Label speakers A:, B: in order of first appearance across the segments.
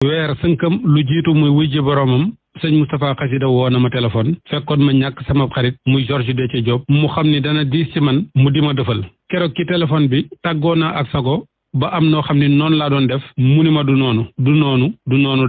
A: weer sënkam lu jiitu muy wujji boromam sëñ Moustapha Xasida woo na ma téléphone fekkoon ma ñàkk sama xarit muy Georges Déthié Diop mu xam ni dana diis ci man mu di ma defal keroog ci téléphone bi tàggoo naa ak sago ba am noo xam ni noonu laa doon def mu ni ma du noonu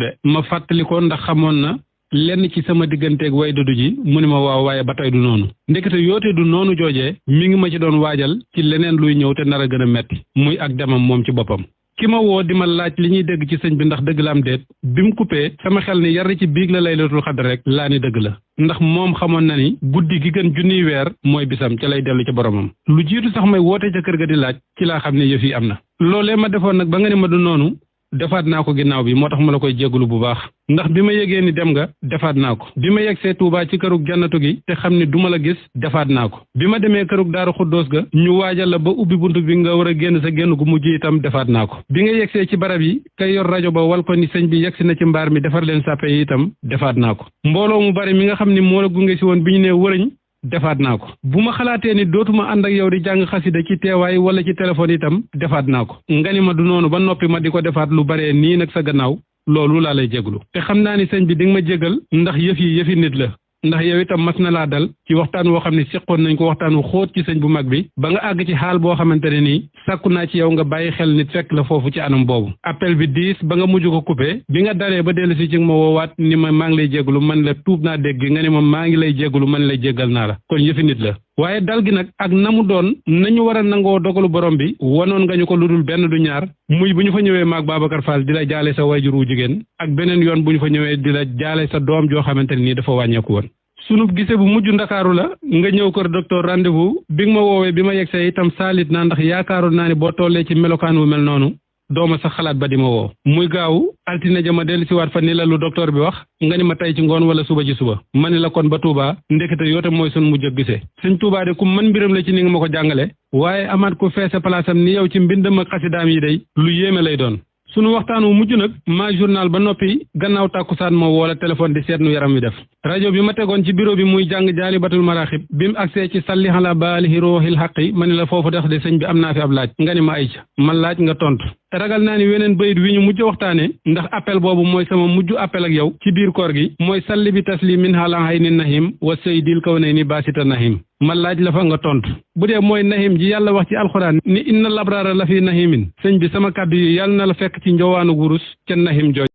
A: de ma fàttali ko ndax xamoon na lenn ci sama digganteeg way dudu ji mu ni ma waaw waaye ba tey du noonu ndekete yoote du noonu joojee mi ngi ma ci doon waajal ci leneen luy ñëw te nar a gën a metti muy ak demam moom ci boppam ki ma woo di ma laaj li ñuy dégg ci sëñ bi ndax dëgg la am déet bi mu coupé sama xel ni yar ci biig la laylatul xadr rek laa ni dëgg la ndax moom xamoon na ni guddi gi gën junniy weer mooy bisam ca lay dellu ci boromam lu jiitu sax may woote ca kër ga di laaj ci laa xam ne yëf yi am na loolee ma defoon nag ba nga ne ma du noonu defaat naa ko ginnaaw bi moo tax ma la koy jégalu bu baax ndax bi ma yegee ni dem nga defaat naa ko bi ma yegsee Tuubaa ci kërug jannatu gi te xam ni duma la gis defaat naa ko bi ma demee kërug daaru xuddoos ga ñu waajal la ba ubbi bunt bi nga war a génn sa génn gu mujj itam defaat naa ko bi nga yegsee ci barab yi kay yor rajo ba wal ko ni sëñ bi yegsi na ci mbaar mi defar leen sàppe yi itam defaat naa ko mbooloo mu bari mi nga xam ni moo la gunge si woon bi ñu nee wërëñ defaat naa ko bu ma xalaatee ni dootuma ànd ak yow di jàng xasida ci teewaay wala ci téléphone itam defaat naa ko nga ni ma du noonu ba noppi ma di ko defaat lu baree nii nag sa gannaaw loolu laa lay jéglu te xam naa ni sëñ bi di nga ma jégal ndax yëfi nit la ndax yow itam mas na laa dal ci waxtaan woo xam ne seqoon nañ ko waxtaan wu xóot ci sëñ bu mag bi ba nga àgg ci xaal boo xamante ne nii sàkku naa ci yow nga bàyyi xel nit fekk la foofu ci anam boobu appel bi diis ba nga mujj ko coupé bi nga dalee ba dellu si ci ma woowaat ni ma maa ngi lay jégalu man la tuub naa dégg nga ne ma maa ngi lay jégalu man lay jégal naa la kon yëfi nit la waaye dal gi nag ak na mu doon nañu war a nangoo dogalu borom bi wanoon nga ñu ko lu dul benn du ñaar muy bu ñu fa ñëwee maag Babacar Fall di la jaale sa wayjur wu jigéen ak beneen yoon bu ñu fa ñëwee di la jaale sa doom joo xamante ne nii dafa wàññeeku woon sunu gise bu mujj ndakaaru la nga ñëw kër docteur rendez-vous bi nga ma woowee bi ma yegsee itam saalit naa ndax yaakaaroon naa ni boo tollee ci melokaan wu mel noonu dooma sax xalaat ba di ma woo muy gaaw altine ja ma dellu si waat fa ni la lu docteur bi wax nga ni ma tey ci ngoon wala suba ci suba ma ni la kon ba Touba ndekete yoote mooy sunu mujj gise sëñ Touba de ku mën mbiram la ci ni nga ma ko jàngale waaye amaat ku feese palaasam ni yow ci mbindam ak xasidaam yi day lu yéeme lay doon sunu waxtaan wu mujj nag maa journal ba noppi gannaaw tàkkusaan moo woola téléphone di seet nu yaram wi def rajo bi ma tegoon ci bureau bi muy jàng jaalibatul maraaxib bi mu agsee ci salli ala baalihi ruuxil xaqi ma ni la foofu dex de sëñ bi am naa fi ab laaj nga ni ma ay ca ma laaj nga tontu te ragal naa ni weneen bayit wi ñu mujj waxtaane ndax appel boobu mooy sama mujj appel ak yow ci biir koor gi mooy salli bi taslim min haala hayni nahim wa saydil kawnayni baasita nahim ma laaj la fa nga tontu bu dee mooy nahim ji yàlla wax ci alxuraan ni inna labraara la fi nahimin sëñ bi sama kàddu yi yàlla na la fekk ci njowaanu wurus ca nahim jooj